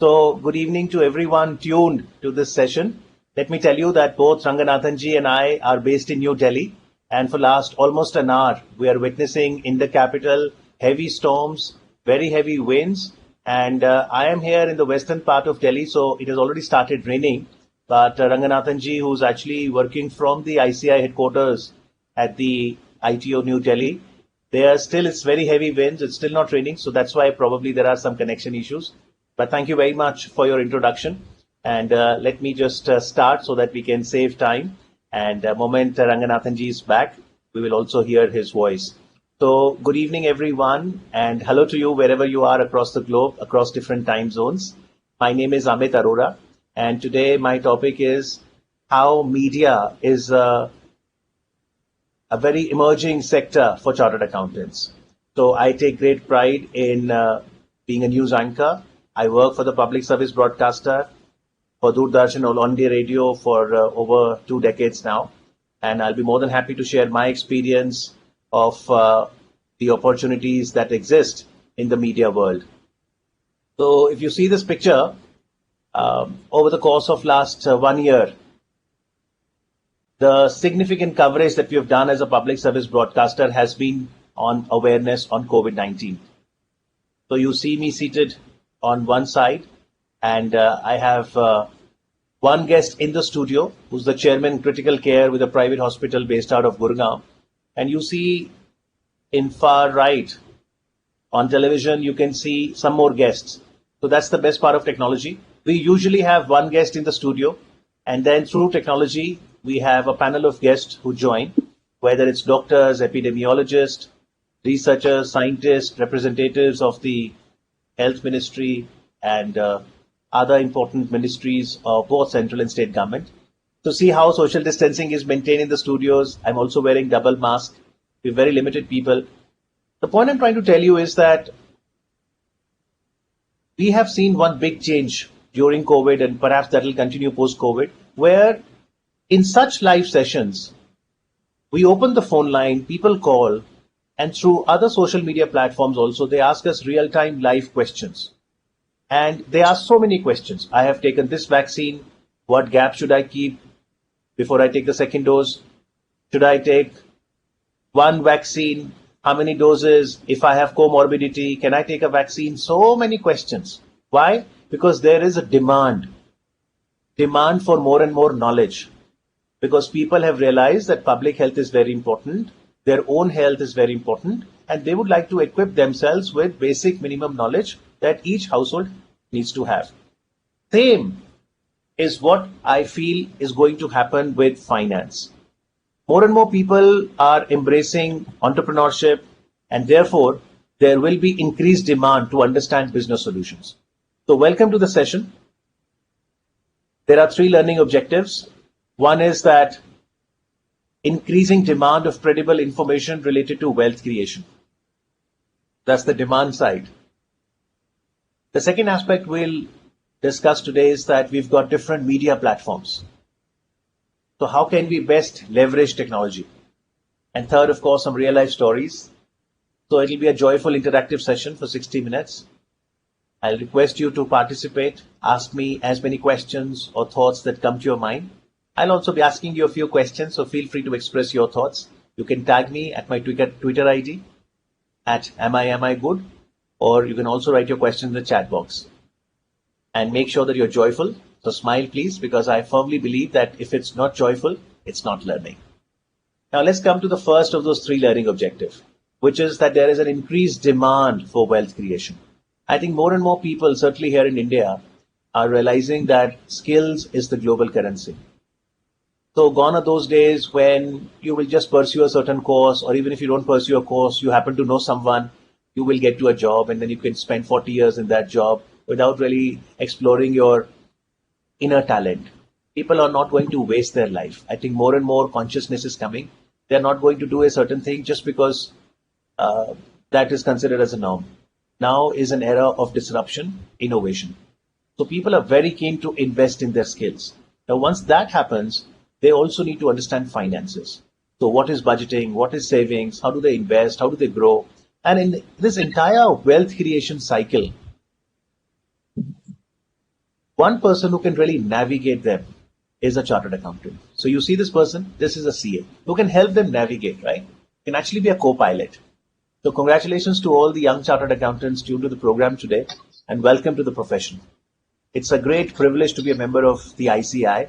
So, good evening to everyone tuned to this session. Let me tell you that both Ranganathanji and I are based in New Delhi, and for last almost an hour, we are witnessing in the capital heavy storms, very heavy winds, and I am here in the western part of Delhi, so it has already started raining. But Ranganathanji, who's actually working from the ICI headquarters at the ITO New Delhi, it's very heavy winds. It's still not raining, so that's why probably there are some connection issues. But thank you very much for your introduction. And let me just start so that we can save time. And the moment Ranganathanji is back, we will also hear his voice. So good evening, everyone, and hello to you wherever you are across the globe, across different time zones. My name is Amit Arora, and today my topic is how media is a very emerging sector for chartered accountants. So I take great pride in being a news anchor. I work for the public service broadcaster, for Doordarshan All India Radio for over 2 decades now. And I'll be more than happy to share my experience of the opportunities that exist in the media world. So if you see this picture, over the course of last 1 year, the significant coverage that we have done as a public service broadcaster has been on awareness on COVID-19. So you see me seated on one side, and I have one guest in the studio who's the chairman critical care with a private hospital based out of Gurgaon. And you see in far right on television, you can see some more guests. So that's the best part of technology. We usually have one guest in the studio, and then through technology, we have a panel of guests who join, whether it's doctors, epidemiologists, researchers, scientists, representatives of the health ministry, and other important ministries of both central and state government. To see how social distancing is maintained in the studios, I'm also wearing double mask. We're very limited people. The point I'm trying to tell you is that we have seen one big change during COVID, and perhaps that will continue post-COVID, where in such live sessions, we open the phone line, people call, and through other social media platforms also, they ask us real-time live questions. And they ask so many questions. I have taken this vaccine. What gap should I keep before I take the second dose? Should I take one vaccine? How many doses? If I have comorbidity, can I take a vaccine? So many questions. Why? Because there is a demand for more and more knowledge. Because people have realized that public health is very important, their own health is very important, and they would like to equip themselves with basic minimum knowledge that each household needs to have. Same is what I feel is going to happen with finance. More and more people are embracing entrepreneurship, and therefore there will be increased demand to understand business solutions. So welcome to the session. There are 3 learning objectives. One is that increasing demand of credible information related to wealth creation. That's the demand side. The second aspect we'll discuss today is that we've got different media platforms. So how can we best leverage technology? And third, of course, some real life stories. So it'll be a joyful interactive session for 60 minutes. I'll request you to participate, ask me as many questions or thoughts that come to your mind. I'll also be asking you a few questions, so feel free to express your thoughts. You can tag me at my Twitter ID at @AmIGood, or you can also write your question in the chat box. And make sure that you're joyful. So smile, please, because I firmly believe that if it's not joyful, it's not learning. Now let's come to the first of those 3 learning objectives, which is that there is an increased demand for wealth creation. I think more and more people, certainly here in India, are realizing that skills is the global currency. So gone are those days when you will just pursue a certain course, or even if you don't pursue a course, you happen to know someone, you will get to a job, and then you can spend 40 years in that job without really exploring your inner talent. People are not going to waste their life. I think more and more consciousness is coming. They're not going to do a certain thing just because that is considered as a norm. Now is an era of disruption, innovation. So people are very keen to invest in their skills. Now, once that happens, they also need to understand finances. So what is budgeting? What is savings? How do they invest? How do they grow? And in this entire wealth creation cycle, one person who can really navigate them is a chartered accountant. So you see this person, this is a CA who can help them navigate, right? Can actually be a co-pilot. So congratulations to all the young chartered accountants tuned to the program today and welcome to the profession. It's a great privilege to be a member of the ICI.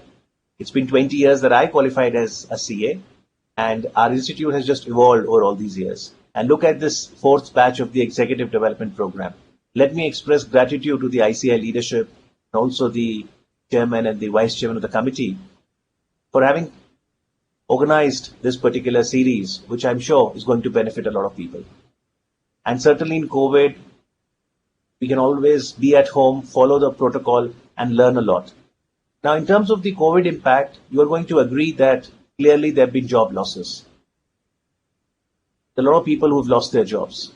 It's been 20 years that I qualified as a CA, and our institute has just evolved over all these years. And look at this fourth batch of the executive development program. Let me express gratitude to the ICI leadership and also the chairman and the vice chairman of the committee for having organized this particular series, which I'm sure is going to benefit a lot of people. And certainly in COVID, we can always be at home, follow the protocol, and learn a lot. Now, in terms of the COVID impact, you are going to agree that clearly there have been job losses. A lot of people who've lost their jobs.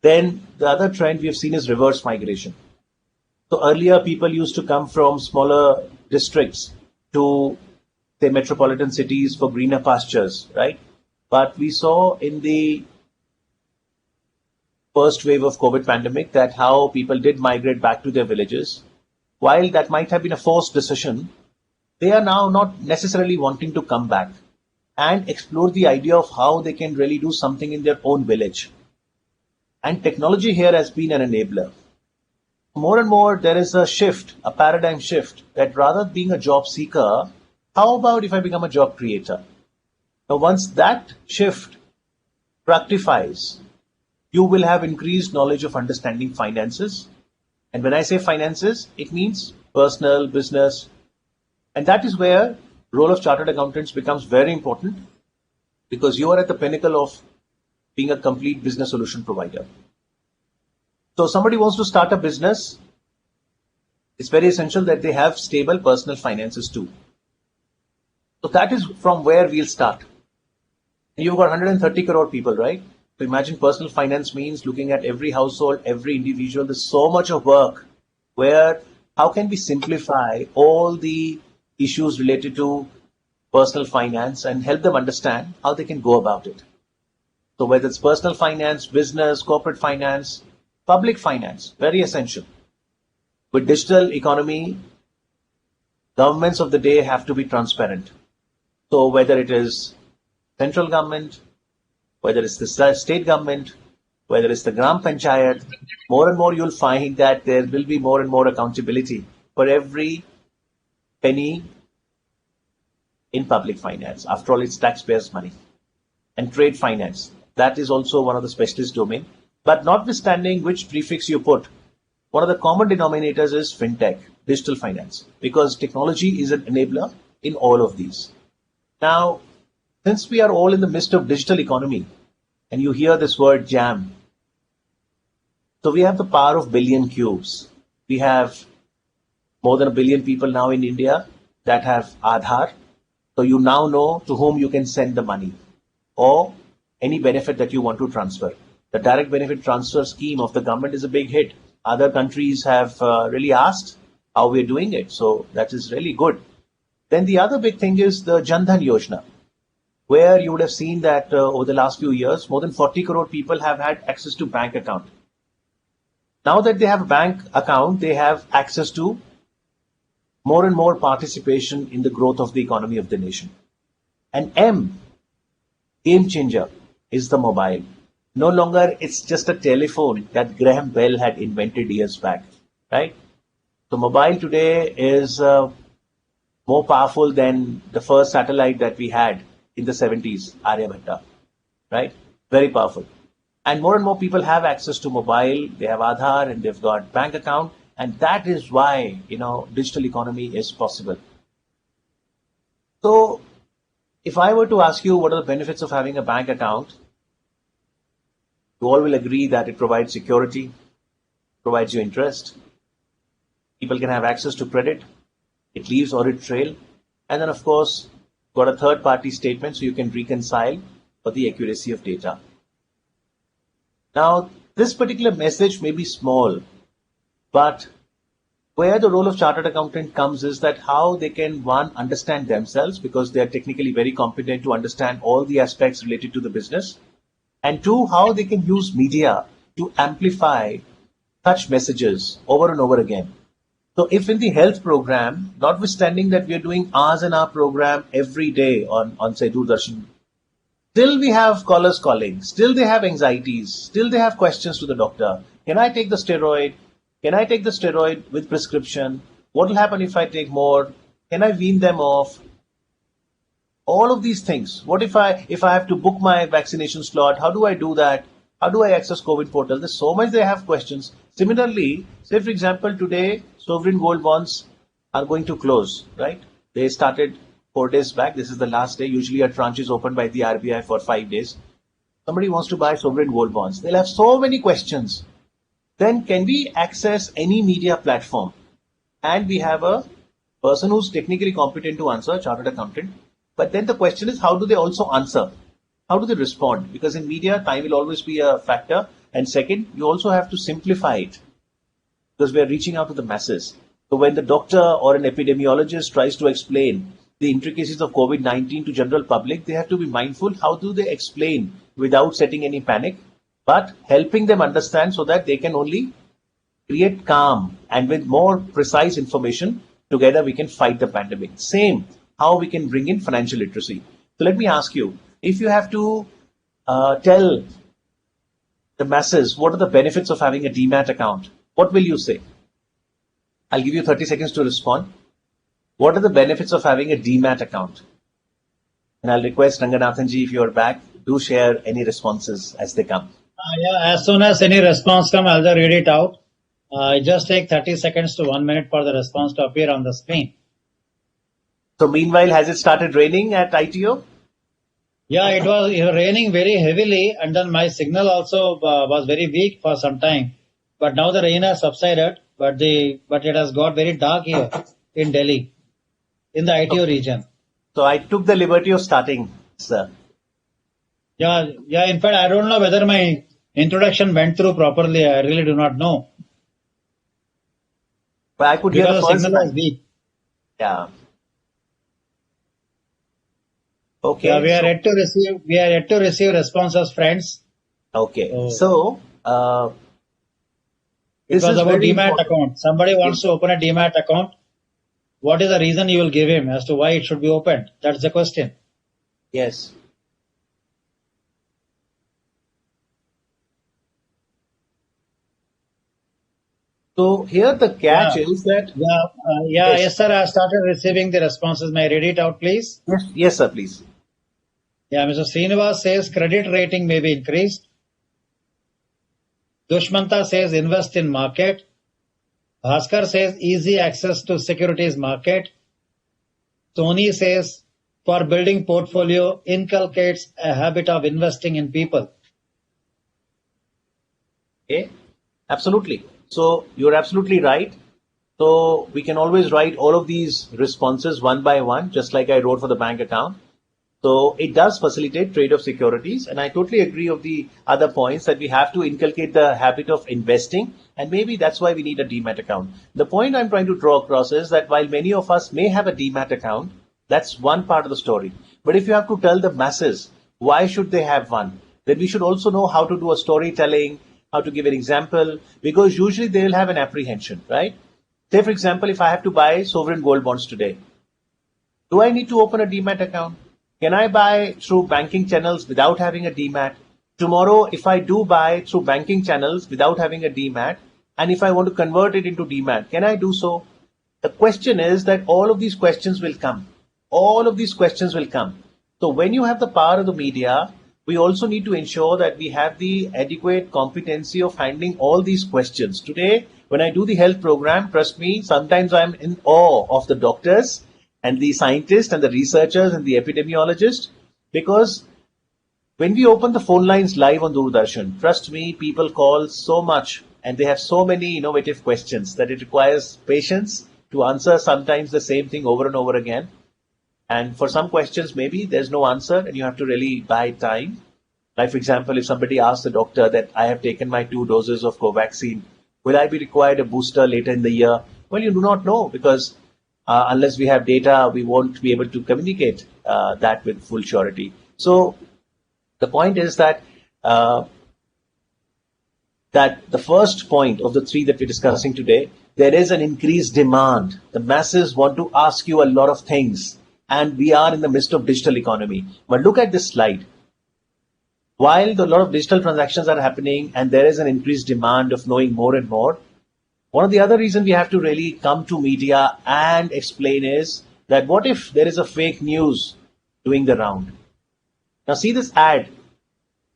Then the other trend we have seen is reverse migration. So earlier people used to come from smaller districts to say metropolitan cities for greener pastures, right? But we saw in the first wave of COVID pandemic that how people did migrate back to their villages. While that might have been a forced decision, they are now not necessarily wanting to come back and explore the idea of how they can really do something in their own village. And technology here has been an enabler. More and more, there is a shift, a paradigm shift, that rather than being a job seeker, how about if I become a job creator? Now, once that shift fructifies, you will have increased knowledge of understanding finances. And when I say finances, it means personal, business. And that is where role of chartered accountants becomes very important, because you are at the pinnacle of being a complete business solution provider. So somebody wants to start a business, it's very essential that they have stable personal finances too. So that is from where we'll start. You've got 130 crore people, right? So imagine personal finance means looking at every household, every individual. There's so much of work where how can we simplify all the issues related to personal finance and help them understand how they can go about it. So whether it's personal finance, business, corporate finance, public finance, very essential. With digital economy, governments of the day have to be transparent. So whether it is central government, whether it's the state government, whether it's the Gram Panchayat, more and more you'll find that there will be more and more accountability for every penny in public finance. After all, it's taxpayers' money. And trade finance, that is also one of the specialist domain. But notwithstanding which prefix you put, one of the common denominators is fintech, digital finance, because technology is an enabler in all of these. Now, since we are all in the midst of digital economy, and you hear this word jam, so we have the power of billion cubes. We have more than 1 billion people now in India that have Aadhaar. So you now know to whom you can send the money or any benefit that you want to transfer. The direct benefit transfer scheme of the government is a big hit. Other countries have really asked how we're doing it. So that is really good. Then the other big thing is the Jan Dhan Yojana, where you would have seen that over the last few years, more than 40 crore people have had access to bank account. Now that they have a bank account, they have access to more and more participation in the growth of the economy of the nation. And M, game changer, is the mobile. No longer it's just a telephone that Graham Bell had invented years back, right? So mobile today is more powerful than the first satellite that we had in the 70s, Aryabhatta, right? Very powerful. And more people have access to mobile, they have Aadhaar and they've got bank account. And that is why, digital economy is possible. So if I were to ask you what are the benefits of having a bank account, you all will agree that it provides security, provides you interest. People can have access to credit. It leaves audit trail. And then, of course, got a third-party statement so you can reconcile for the accuracy of data. Now, this particular message may be small, but where the role of chartered accountant comes is that how they can, one, understand themselves because they are technically very competent to understand all the aspects related to the business. And two, how they can use media to amplify such messages over and over again. So if in the health program, notwithstanding that we are doing hours in our program every day on say Doordarshan, still we have callers calling, still they have anxieties, still they have questions to the doctor. Can I take the steroid? Can I take the steroid with prescription? What will happen if I take more? Can I wean them off? All of these things. What if I have to book my vaccination slot? How do I do that? How do I access COVID portal? There's so much they have questions. Similarly, say for example today sovereign gold bonds are going to close, right? They started 4 days back. This is the last day. Usually a tranche is opened by the RBI for 5 days. Somebody wants to buy sovereign gold bonds. They'll have so many questions. Then can we access any media platform? And we have a person who's technically competent to answer, chartered accountant. But then the question is, how do they also answer? How do they respond? Because in media, time will always be a factor. And second, you also have to simplify it because we are reaching out to the masses. So when the doctor or an epidemiologist tries to explain the intricacies of COVID-19 to general public, they have to be mindful. How do they explain without setting any panic, but helping them understand so that they can only create calm, and with more precise information, together we can fight the pandemic. Same, how we can bring in financial literacy. So let me ask you, if you have to tell the masses what are the benefits of having a DMAT account, what will you say? I'll give you 30 seconds to respond. What are the benefits of having a DMAT account? And I'll request Ranganathan ji, if you're back, do share any responses as they come. Yeah, as soon as any response come, I'll just read it out. It just take 30 seconds to 1 minute for the response to appear on the screen. So meanwhile, has it started raining at ITO? Yeah, it was raining very heavily, and then my signal also was very weak for some time. But now the rain has subsided, but it has got very dark here in Delhi, in the ITO region. So I took the liberty of starting, sir. Yeah. In fact, I don't know whether my introduction went through properly. I really do not know. But I could hear the first signal was weak. Yeah. Okay. Yeah, we are yet to receive responses, friends. Okay. So it was about DMAT account. Somebody wants to open a DMAT account. What is the reason you will give him as to why it should be opened? That's the question. Yes. So here the catch is that... Yes, sir, I started receiving the responses. May I read it out, please? Yes, sir, please. Yeah, Mr. Srinivas says credit rating may be increased. Dushmanta says invest in market. Bhaskar says easy access to securities market. Tony says for building portfolio inculcates a habit of investing in people. Okay, absolutely. So you're absolutely right. So we can always write all of these responses one by one, just like I wrote for the bank account. So it does facilitate trade of securities. And I totally agree of the other points that we have to inculcate the habit of investing. And maybe that's why we need a DMAT account. The point I'm trying to draw across is that while many of us may have a DMAT account, that's one part of the story. But if you have to tell the masses, why should they have one? Then we should also know how to do a storytelling, how to give an example, because usually they will have an apprehension, right? Say, for example, if I have to buy sovereign gold bonds today, do I need to open a DMAT account? Can I buy through banking channels without having a DMAT? Tomorrow, if I do buy through banking channels without having a DMAT, and if I want to convert it into DMAT, can I do so? The question is that all of these questions will come. All of these questions will come. So when you have the power of the media, we also need to ensure that we have the adequate competency of handling all these questions. Today, when I do the health program, trust me, sometimes I'm in awe of the doctors and the scientists and the researchers and the epidemiologists, because when we open the phone lines live on Doordarshan, trust me, people call so much and they have so many innovative questions that it requires patience to answer sometimes the same thing over and over again. And for some questions, maybe there's no answer and you have to really buy time. Like, for example, if somebody asks the doctor that I have taken my 2 doses of Covaxin, will I be required a booster later in the year? Well, you do not know, because unless we have data, we won't be able to communicate that with full surety. So the point is that that the first point of the 3 that we're discussing today there is an increased demand. The masses want to ask you a lot of things, and we are in the midst of digital economy. But look at this slide. While a lot of digital transactions are happening and there is an increased demand of knowing more and more, one of the other reasons we have to really come to media and explain is that what if there is a fake news doing the round? Now see this ad.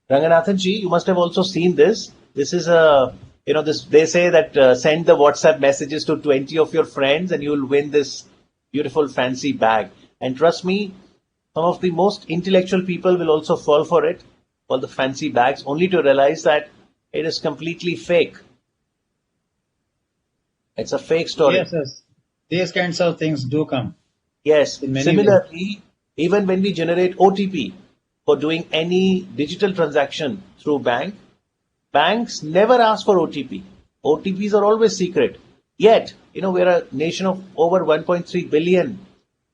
Ranganathan ji, you must have also seen this. This is this, they say that send the WhatsApp messages to 20 of your friends and you will win this beautiful fancy bag. And trust me, some of the most intellectual people will also fall for it, for the fancy bags, only to realize that it is completely fake. It's a fake story. Yes. These kinds of things do come. Yes. In many Similarly, even when we generate OTP for doing any digital transaction through banks never ask for OTP. OTPs are always secret. Yet, we're a nation of over 1.3 billion.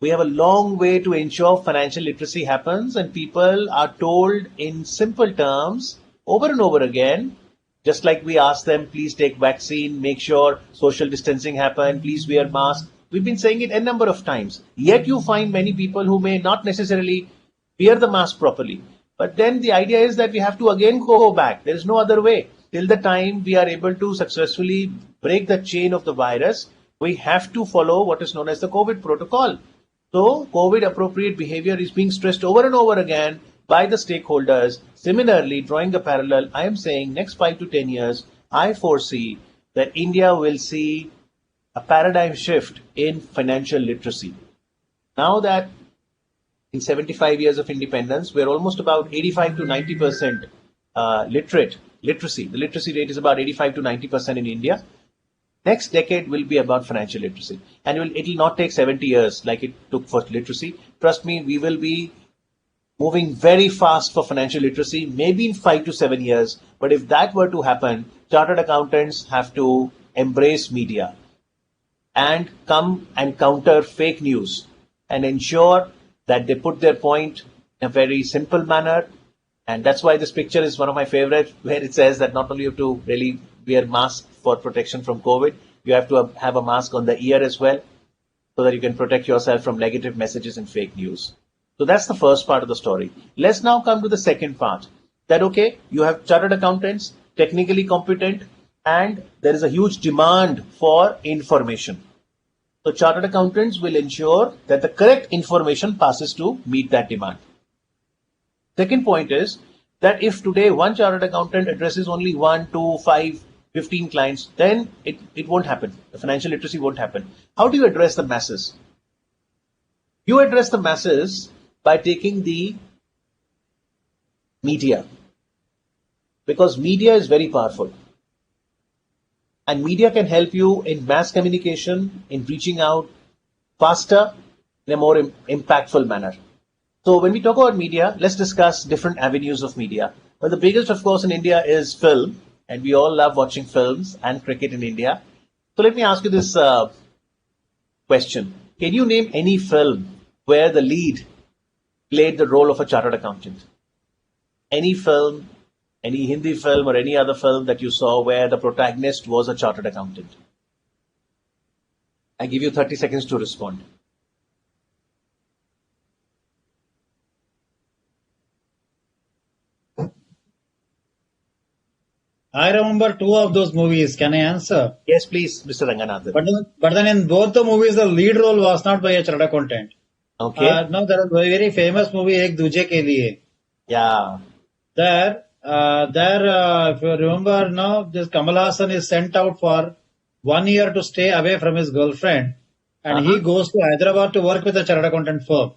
We have a long way to ensure financial literacy happens, and people are told in simple terms over and over again, just like we ask them, please take vaccine, make sure social distancing happen, please wear mask. We've been saying it a number of times. Yet you find many people who may not necessarily wear the mask properly. But then the idea is that we have to again go back. There is no other way. Till the time we are able to successfully break the chain of the virus, we have to follow what is known as the COVID protocol. So COVID appropriate behavior is being stressed over and over again by the stakeholders. Similarly, drawing a parallel, I am saying next 5 to 10 years, I foresee that India will see a paradigm shift in financial literacy. Now that in 75 years of independence, we're almost about 85 to 90% literacy. The literacy rate is about 85 to 90% in India. Next decade will be about financial literacy. And it will not take 70 years like it took for literacy. Trust me, we will be moving very fast for financial literacy, maybe in 5 to 7 years. But if that were to happen, chartered accountants have to embrace media and come and counter fake news and ensure that they put their point in a very simple manner. And that's why this picture is one of my favorite, where it says that not only you have to really wear mask for protection from COVID, you have to have a mask on the ear as well, so that you can protect yourself from negative messages and fake news. So that's the first part of the story. Let's now come to the second part. That okay, you have chartered accountants, technically competent, and there is a huge demand for information. So chartered accountants will ensure that the correct information passes to meet that demand. Second point is that if today one chartered accountant addresses only 1, 2, 5, 15 clients, then it won't happen. The financial literacy won't happen. How do you address the masses? You address the masses by taking the media, because media is very powerful. And media can help you in mass communication, in reaching out faster, in a more impactful manner. So when we talk about media, let's discuss different avenues of media. Well, the biggest, of course, in India is film, and we all love watching films and cricket in India. So let me ask you this question. Can you name any film where the lead played the role of a chartered accountant? Any film, any Hindi film or any other film that you saw where the protagonist was a chartered accountant? I give you 30 seconds to respond. I remember 2 of those movies. Can I answer? Yes, please, Mr. Ranganathan. But then in both the movies, the lead role was not by a chartered accountant. Okay. No, there is a very famous movie, Ek Duje Ke Liye. Yeah. There, if you remember, now this Kamal Hassan is sent out for 1 year to stay away from his girlfriend, and he goes to Hyderabad to work with a chartered accountant firm.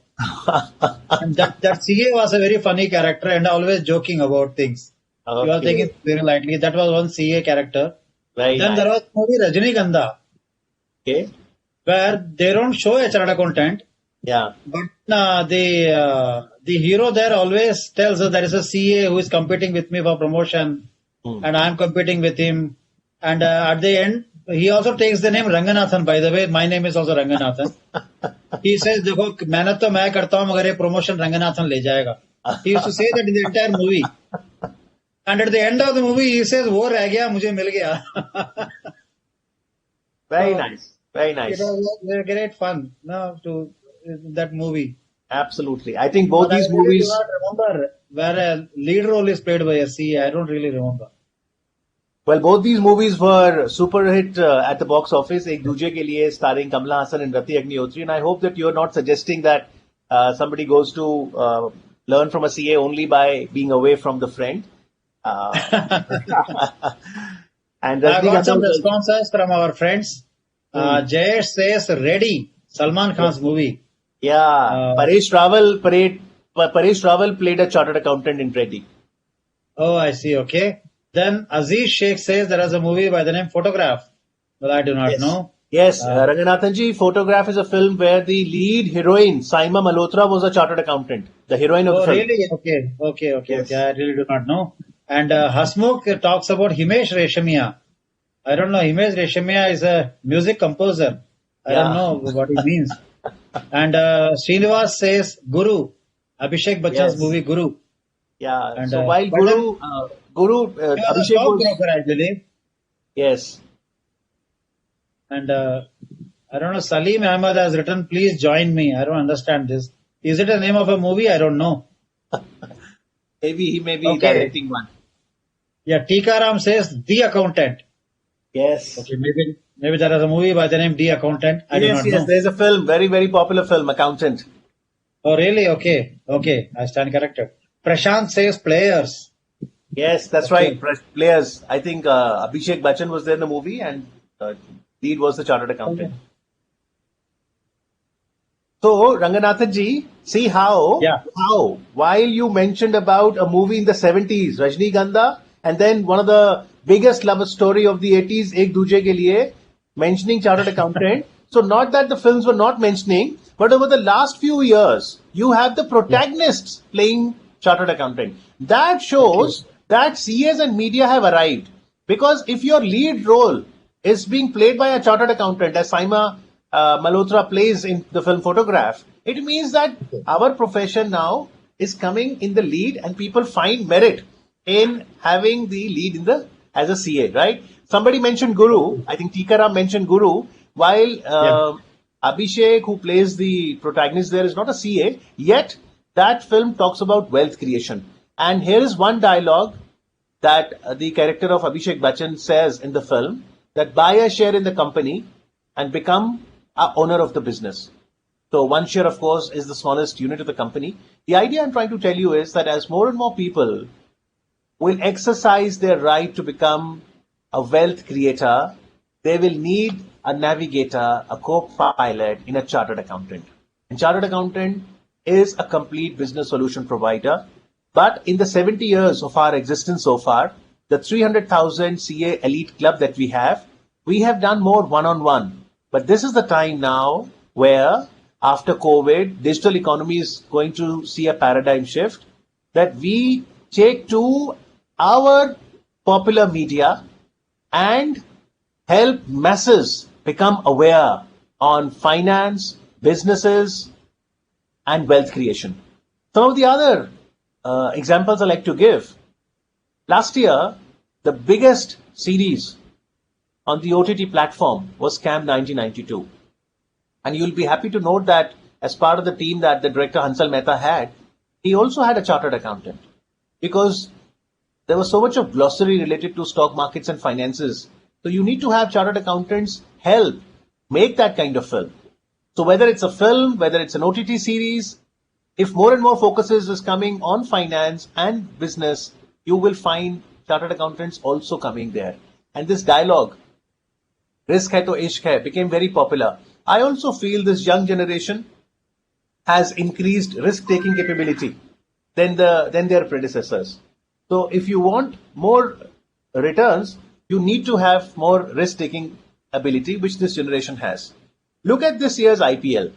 And that CA was a very funny character and always joking about things. Okay. He was taking it very lightly. That was one CA character. Very Then nice. there was movie Rajinikanth, Okay. where they don't show a chartered accountant, Yeah. but the hero there always tells us there is a CA who is competing with me for promotion, and I am competing with him. And at the end, he also takes the name Ranganathan. By the way, my name is also Ranganathan. He says, "देखो मेहनत तो मैं करता हूँ मगर ये promotion Ranganathan ले जाएगा." He used to say that in the entire movie. And at the end of the movie, he says, "वो रह गया, मुझे मिल गया." Very So nice. Very it nice. was a great fun, no, to that movie. Absolutely. I think But both I these really do movies. not remember where a lead role is played by a CA. I don't really remember. Well, both these movies were super hit at the box office. Ek Duje Ke Liye, starring Kamala Hassan and Rati Agnihotri. And I hope that you're not suggesting that somebody goes to learn from a CA only by being away from the friend. Uh, and I got Rajnikanta some was also, responses from our friends. hmm, Jayesh says ready. Salman Khan's yes. movie. Yeah, Uh, Paresh Rawal played a chartered accountant in Reddy. oh, I see. Okay. Then Aziz Sheikh says there is a movie by the name Photograph, but I do not Yes. know. Yes, Uh, Ranganathanji, Photograph is a film where the lead heroine, Saima Malhotra, was a chartered accountant, the heroine of the oh, film. really? Okay. Yes. I really do not know. And Hasmukh talks about Himesh Reshamia. I don't know. Himesh Reshamia is a music composer. I don't Yeah. know what it means. And Srinivas says Guru, Abhishek Bachchan's Yes. movie Guru. Yeah. And So while but then he was a Abhishek was, stockbroker, I believe. yes. And I don't know. Salim Ahmed has written, "Please join me." I don't understand this. Is it the name of a movie? I don't know. Maybe he may be Okay. directing one. Yeah, Tikaram says The Accountant. Yes. Okay, maybe there is a movie by the name The Accountant. I do Yes, not yes. know. There's a film, very popular film, Accountant. Oh, really? Okay. I stand corrected. Prashant says Players. Yes, that's right. Okay. Players. I think Abhishek Bachchan was there in the movie and lead was the chartered accountant. So, Ranganathan ji, see Yeah. while you mentioned about a movie in the 70s, Rajnigandha, and then one of the biggest love story of the 80s, Ek Duje Ke Liye, mentioning chartered accountant. So, not that the films were not mentioning, but over the last few years, you have the protagonists playing chartered accountant. That shows that CAs and media have arrived. Because if your lead role is being played by a chartered accountant, as Saima Malhotra plays in the film Photograph, it means that our profession now is coming in the lead, and people find merit in having the lead in the as a CA, right? Somebody mentioned Guru. I think Tikaram mentioned Guru. While Yeah. Abhishek, who plays the protagonist there, is not a CA, yet that film talks about wealth creation. And here is one dialogue that the character of Abhishek Bachchan says in the film, that buy a share in the company and become a owner of the business. So one share, of course, is the smallest unit of the company. The idea I'm trying to tell you is that as more and more people will exercise their right to become a wealth creator, they will need a navigator, a co-pilot in a chartered accountant. And chartered accountant is a complete business solution provider. But in the 70 years of our existence so far, the 300,000 CA elite club that we have done more one-on-one. But this is the time now where after COVID, digital economy is going to see a paradigm shift, that we take to our popular media and help masses become aware on finance, businesses, and wealth creation. Some of the other examples I like to give. Last year, the biggest series on the OTT platform was Scam 1992. And you'll be happy to note that as part of the team that the director Hansal Mehta had, he also had a chartered accountant. Because there was so much of glossary related to stock markets and finances. So you need to have chartered accountants help make that kind of film. So whether it's a film, whether it's an OTT series, if more and more focuses is coming on finance and business, you will find chartered accountants also coming there. And this dialogue, Risk Hai To Ishq Hai, became very popular. I also feel this young generation has increased risk-taking capability than their predecessors. So if you want more returns, you need to have more risk-taking ability, which this generation has. Look at this year's IPL.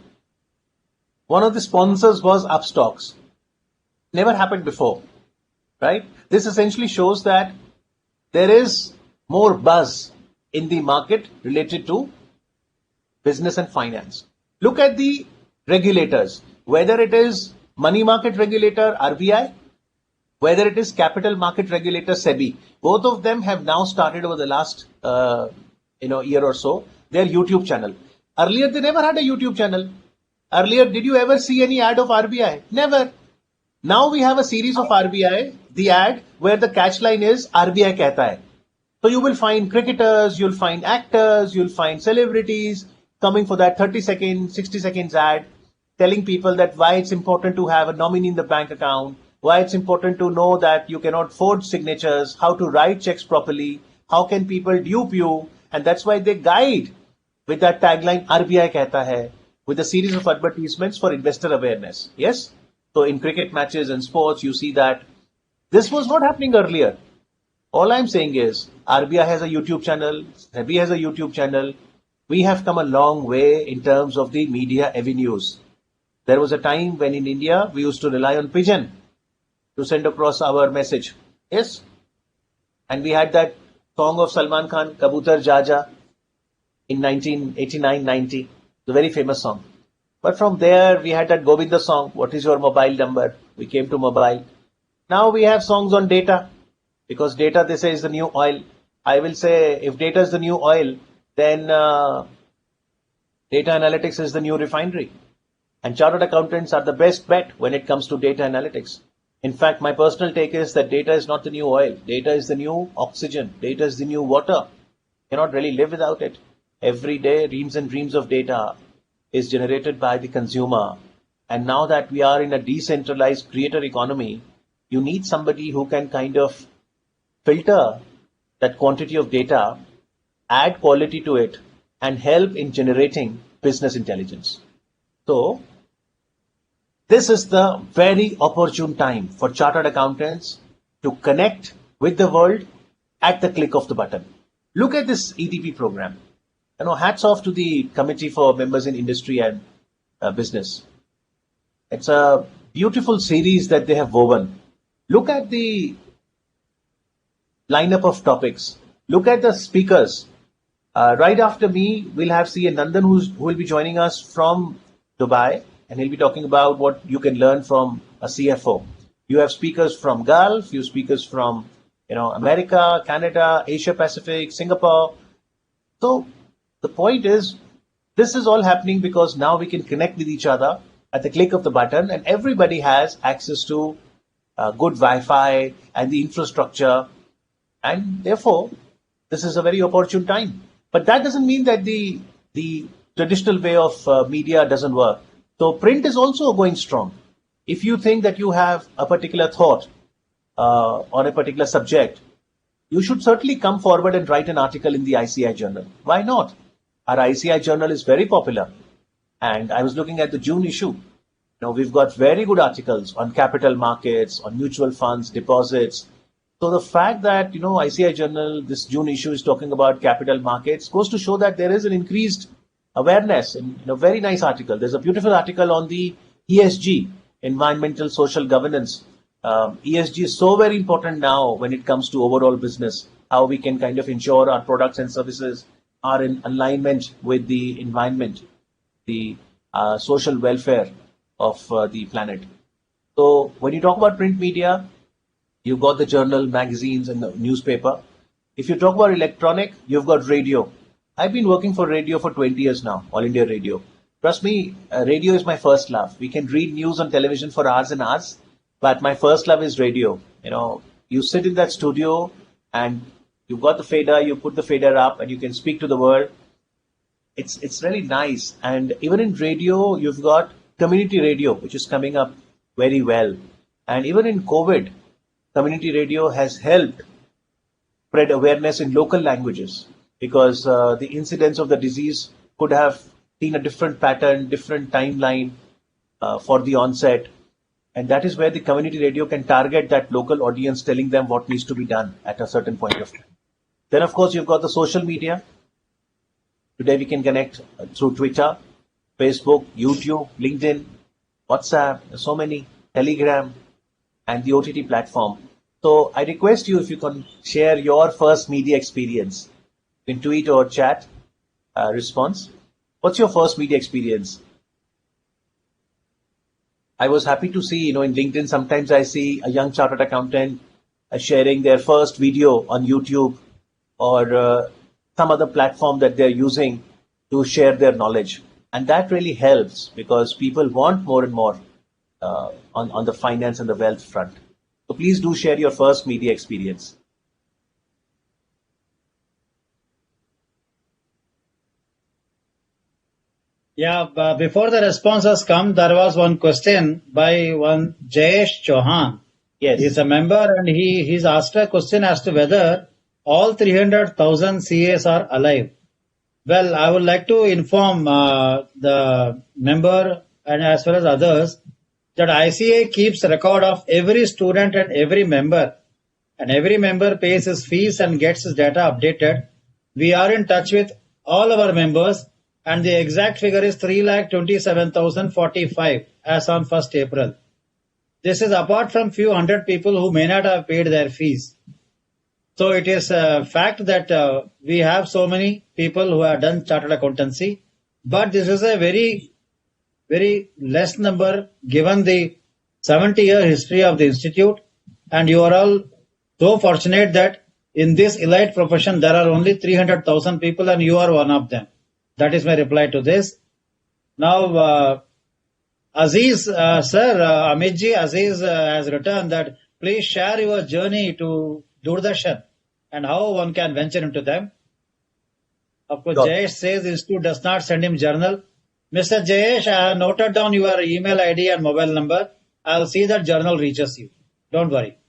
One of the sponsors was Upstocks. Never happened before, right? This essentially shows that there is more buzz in the market related to business and finance. Look at the regulators, whether it is money market regulator RBI, whether it is capital market regulator SEBI. Both of them have now started over the last year or so their YouTube channel. Earlier, they never had a YouTube channel. Earlier, did you ever see any ad of RBI? Never. Now we have a series of RBI, the ad where the catchline is RBI कहता है. So you will find cricketers, you'll find actors, you'll find celebrities coming for that 30 seconds, 60 seconds ad, telling people that why it's important to have a nominee in the bank account, why it's important to know that you cannot forge signatures, how to write checks properly, how can people dupe you, and that's why they guide with that tagline RBI कहता है, with a series of advertisements for investor awareness. Yes? So in cricket matches and sports, you see that this was not happening earlier. All I'm saying is RBI has a YouTube channel, SEBI has a YouTube channel. We have come a long way in terms of the media avenues. There was a time when in India we used to rely on pigeon to send across our message. Yes? And we had that song of Salman Khan, Kabutar Jaja, in 1989-90, the very famous song. But from there, we had that Govinda song, What is your mobile number? We came to mobile. Now we have songs on data, because data, they say, is the new oil. I will say, if data is the new oil, then data analytics is the new refinery. And chartered accountants are the best bet when it comes to data analytics. In fact, my personal take is that data is not the new oil. Data is the new oxygen. Data is the new water. You cannot really live without it. Every day, reams and reams of data is generated by the consumer. And now that we are in a decentralized creator economy, you need somebody who can kind of filter that quantity of data, add quality to it, and help in generating business intelligence. So, this is the very opportune time for chartered accountants to connect with the world at the click of the button. Look at this EDP program. Hats off to the Committee for Members in Industry and Business. It's a beautiful series that they have woven. Look at the lineup of topics. Look at the speakers. Right after me, we'll have C.A. Nandan who will be joining us from Dubai, and he'll be talking about what you can learn from a CFO. You have speakers from Gulf, you have speakers from America, Canada, Asia Pacific, Singapore. So the point is, this is all happening because now we can connect with each other at the click of the button, and everybody has access to good Wi-Fi and the infrastructure, and therefore this is a very opportune time. But that doesn't mean that the traditional way of media doesn't work. So print is also going strong. If you think that you have a particular thought on a particular subject, you should certainly come forward and write an article in the ICI journal. Why not? Our ICI journal is very popular. And I was looking at the June issue. We've got very good articles on capital markets, on mutual funds, deposits. So the fact that, ICI journal, this June issue is talking about capital markets goes to show that there is an increased awareness in a very nice article. There's a beautiful article on the ESG, environmental social governance. ESG is so very important now when it comes to overall business, how we can kind of ensure our products and services are in alignment with the environment, the social welfare of the planet. So when you talk about print media, you've got the journal, magazines, and the newspaper. If you talk about electronic, you've got radio. I've been working for radio for 20 years now, All India Radio. Trust me, radio is my first love. We can read news on television for hours and hours, but my first love is radio. You sit in that studio and you've got the fader, you put the fader up and you can speak to the world. It's really nice. And even in radio, you've got community radio, which is coming up very well. And even in COVID, community radio has helped spread awareness in local languages, because the incidence of the disease could have seen a different pattern, different timeline for the onset. And that is where the community radio can target that local audience, telling them what needs to be done at a certain point of time. Then, of course, you've got the social media. Today we can connect through Twitter, Facebook, YouTube, LinkedIn, WhatsApp, so many, Telegram, and the OTT platform. So I request you, if you can share your first media experience in tweet or chat response. What's your first media experience? I was happy to see, in LinkedIn, sometimes I see a young chartered accountant sharing their first video on YouTube or some other platform that they're using to share their knowledge. And that really helps because people want more and more on the finance and the wealth front. So please do share your first media experience. Yeah, before the responses come, there was one question by one Jayesh Chauhan. Yes. He's a member and he's asked a question as to whether all 300,000 CAs are alive. Well, I would like to inform the member and as well as others that ICA keeps record of every student and every member pays his fees and gets his data updated. We are in touch with all our members and the exact figure is 3,27,045 as on 1st April. This is apart from few hundred people who may not have paid their fees. So it is a fact that we have so many people who have done chartered accountancy, but this is a very, very less number given the 70-year history of the institute, and you are all so fortunate that in this elite profession there are only 300,000 people and you are one of them. That is my reply to this. Now, Aziz, Amitji Aziz has written that please share your journey to Doordarshan and how one can venture into them. Of course, Jayesh says the institute does not send him journal. Mr. Jayesh, I have noted down your email ID and mobile number. I'll see that journal reaches you. Don't worry.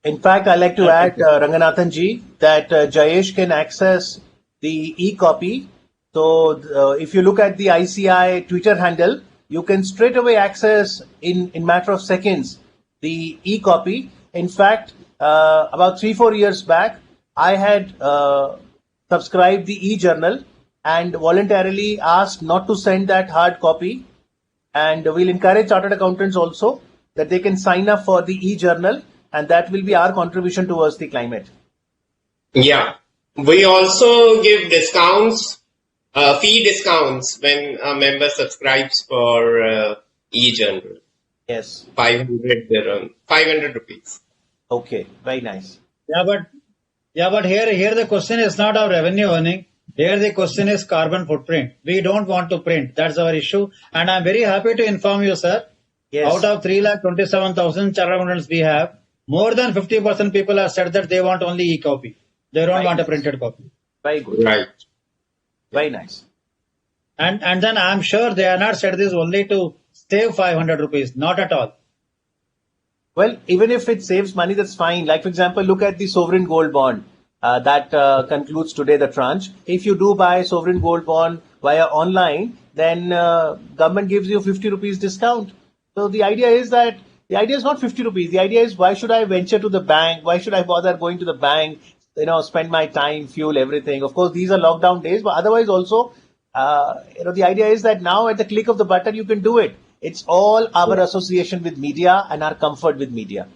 In fact, I'd like to add, Ranganathan ji, that Jayesh can access the e-copy. So if you look at the ICI Twitter handle, you can straight away access in matter of seconds the e-copy. In fact, about 3-4 years back, I had subscribed the e-journal and voluntarily asked not to send that hard copy. And we'll encourage chartered accountants also that they can sign up for the e-journal, and that will be our contribution towards the climate. Yeah. We also give discounts, fee discounts when a member subscribes for e-journal. Yes. 500 rupees. Okay, very nice. Yeah, but here the question is not our revenue earning. Here the question is carbon footprint. We don't want to print. That's our issue. And I'm very happy to inform you, sir. Yes. Out of 327,000 chartered accountants we have, more than 50% people have said that they want only e-copy. They don't want a printed copy. Very good. Right. Very nice. And then I'm sure they are not said this only to save 500 rupees. Not at all. Well, even if it saves money, that's fine. Like, for example, look at the sovereign gold bond that concludes today the tranche. If you do buy sovereign gold bond via online, then government gives you 50 rupees discount. So the idea is not 50 rupees. The idea is, why should I venture to the bank? Why should I bother going to the bank? Spend my time, fuel, everything. Of course, these are lockdown days, but otherwise also, the idea is that now at the click of the button, you can do it. It's all our association with media and our comfort with media.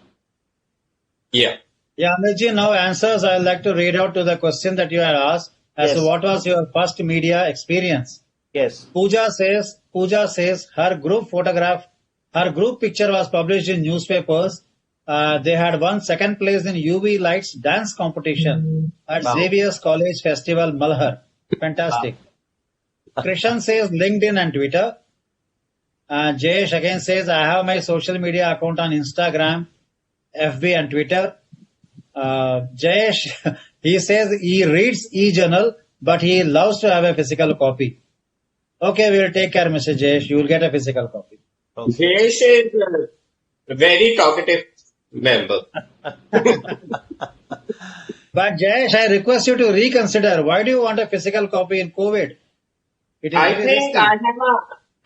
Yeah. Yeah, Amitji, now answers. I'd like to read out to the question that you had asked as to what was your first media experience. Yes. Pooja says her group picture was published in newspapers. They had won second place in UV Lights dance competition at Xavier's College Festival, Malhar. Fantastic. Wow. Krishan says LinkedIn and Twitter. Jayesh again says, I have my social media account on Instagram, FB and Twitter. Jayesh, he says he reads e-journal, but he loves to have a physical copy. Okay, we'll take care, Mr. Jayesh. You will get a physical copy. Okay. Jayesh is a very talkative member. But Jayesh, I request you to reconsider. Why do you want a physical copy in COVID? I think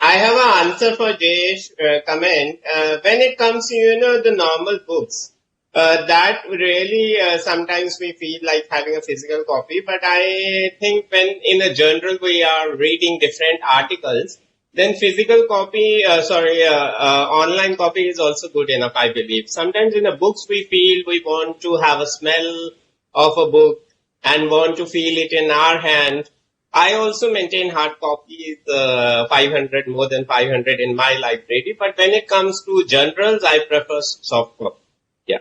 I have an answer for Jayesh comment. When it comes to, the normal books, that really sometimes we feel like having a physical copy. But I think when in a journal we are reading different articles, then physical copy, online copy is also good enough, I believe. Sometimes in the books we feel we want to have a smell of a book and want to feel it in our hand. I also maintain hard copies, 500, more than 500 in my library. But when it comes to journals, I prefer soft copy. Yeah.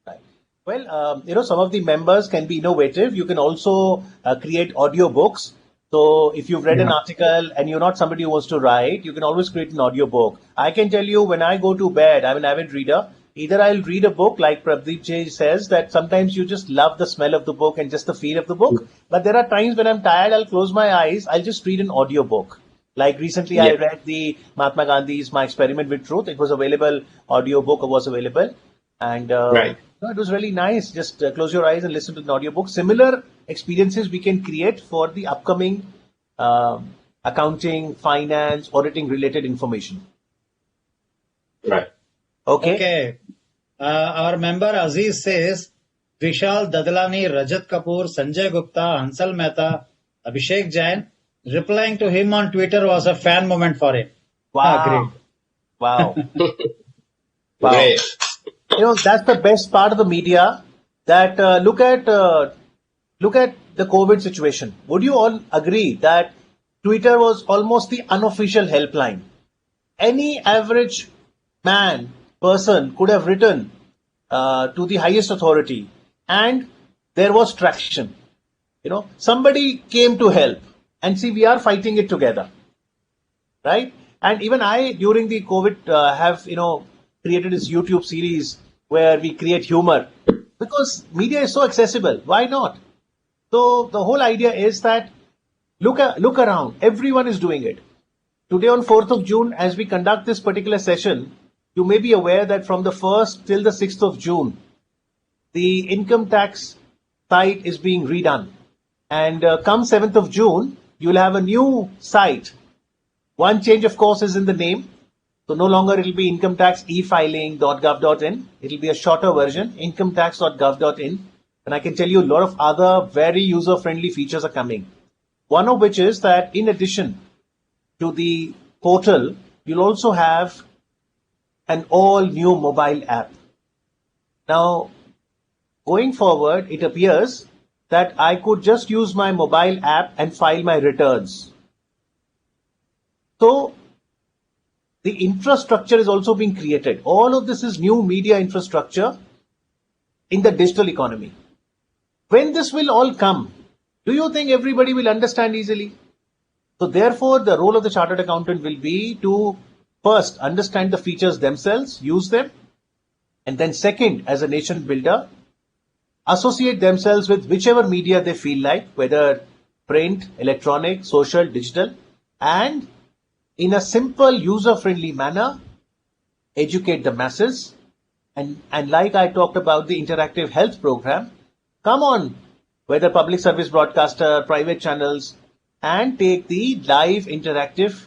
Right. Well, some of the members can be innovative. You can also create audio books. So if you've read an Yeah. article and you're not somebody who wants to write, you can always create an audiobook. I can tell you when I go to bed, I'm an avid reader. Either I'll read a book like Pradeep J says that sometimes you just love the smell of the book and just the feel of the book. But there are times when I'm tired, I'll close my eyes, I'll just read an audiobook. Like recently I Yeah. read the Mahatma Gandhi's My Experiment with Truth. It was available, audiobook was available. And Right. it was really nice. Just close your eyes and listen to the audiobook. Similar experiences we can create for the upcoming accounting, finance, auditing related information. Right. Okay. Okay. Our member Aziz says, Vishal Dadlani, Rajat Kapoor, Sanjay Gupta, Hansal Mehta, Abhishek Jain. Replying to him on Twitter was a fan moment for him. Wow. Great. Wow. Wow. Great. That's the best part of the media. That look at the COVID situation. Would you all agree that Twitter was almost the unofficial helpline? Any average person could have written to the highest authority, and there was traction. Somebody came to help, and see, we are fighting it together, right? And even I, during the COVID, have created this YouTube series where we create humor because media is so accessible. Why not? So the whole idea is that look around. Everyone is doing it. Today on 4th of June, as we conduct this particular session, you may be aware that from the 1st till the 6th of June, the income tax site is being redone. And come 7th of June, you'll have a new site. One change, of course, is in the name. So no longer it'll be incometaxefiling.gov.in. It'll be a shorter version, incometax.gov.in. And I can tell you a lot of other very user-friendly features are coming. One of which is that in addition to the portal, you'll also have an all-new mobile app. Now, going forward, it appears that I could just use my mobile app and file my returns. So, the infrastructure is also being created. All of this is new media infrastructure in the digital economy. When this will all come, do you think everybody will understand easily? So therefore, the role of the chartered accountant will be to first understand the features themselves, use them, and then second, as a nation builder, associate themselves with whichever media they feel like, whether print, electronic, social, digital, and in a simple, user-friendly manner, educate the masses. And like I talked about the interactive health program, come on, whether public service broadcaster, private channels, and take the live interactive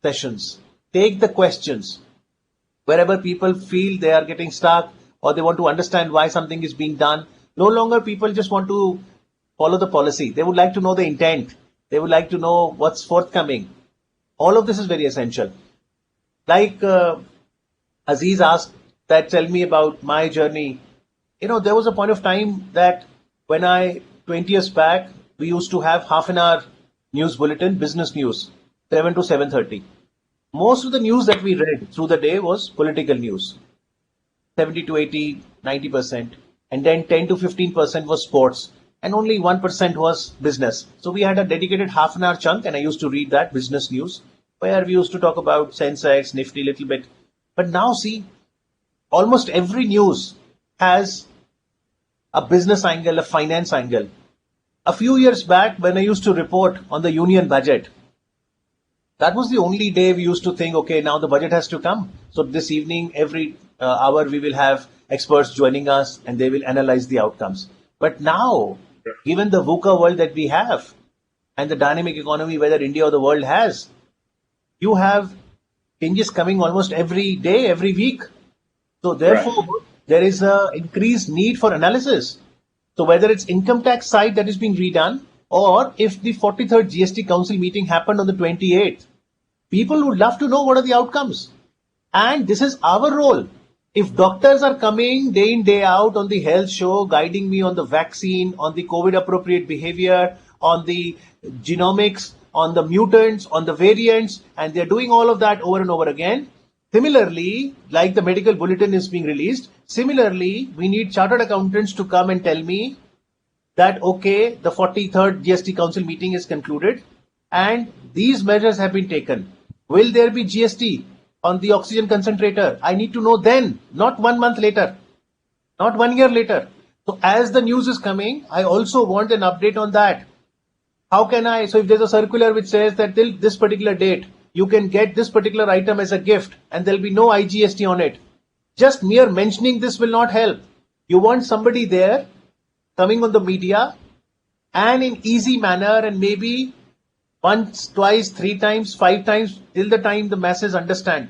sessions. Take the questions. Wherever people feel they are getting stuck or they want to understand why something is being done, no longer people just want to follow the policy. They would like to know the intent. They would like to know what's forthcoming. All of this is very essential. Like Aziz asked that, tell me about my journey. There was a point of time that when 20 years back, we used to have half an hour news bulletin, business news, 7 to 7:30. Most of the news that we read through the day was political news, 70 to 80, 90%. And then 10 to 15% was sports. And only 1% was business. So we had a dedicated half an hour chunk, and I used to read that business news, where we used to talk about Sensex, Nifty a little bit. But now see, almost every news has a business angle, a finance angle. A few years back, when I used to report on the union budget, that was the only day we used to think, okay, now the budget has to come. So this evening, every hour, we will have experts joining us and they will analyze the outcomes. But now, given the VUCA world that we have and the dynamic economy, whether India or the world has, you have changes coming almost every day, every week. So therefore, there is an increased need for analysis. So whether it's income tax side that is being redone, or if the 43rd GST Council meeting happened on the 28th, people would love to know what are the outcomes. And this is our role. If doctors are coming day in, day out on the health show, guiding me on the vaccine, on the COVID appropriate behavior, on the genomics, on the mutants, on the variants, and they're doing all of that over and over again. Similarly, like the medical bulletin is being released, similarly, we need chartered accountants to come and tell me that, okay, the 43rd GST Council meeting is concluded. and these measures have been taken. Will there be GST on the oxygen concentrator? I need to know then, not 1 month later, not 1 year later. So as the news is coming, I also want an update on that. How can I, so if there's a circular which says that till this particular date, you can get this particular item as a gift and there'll be no IGST on it. Just mere mentioning this will not help. You want somebody there coming on the media and in easy manner and maybe once, twice, 3 times, 5 times till the time the masses understand.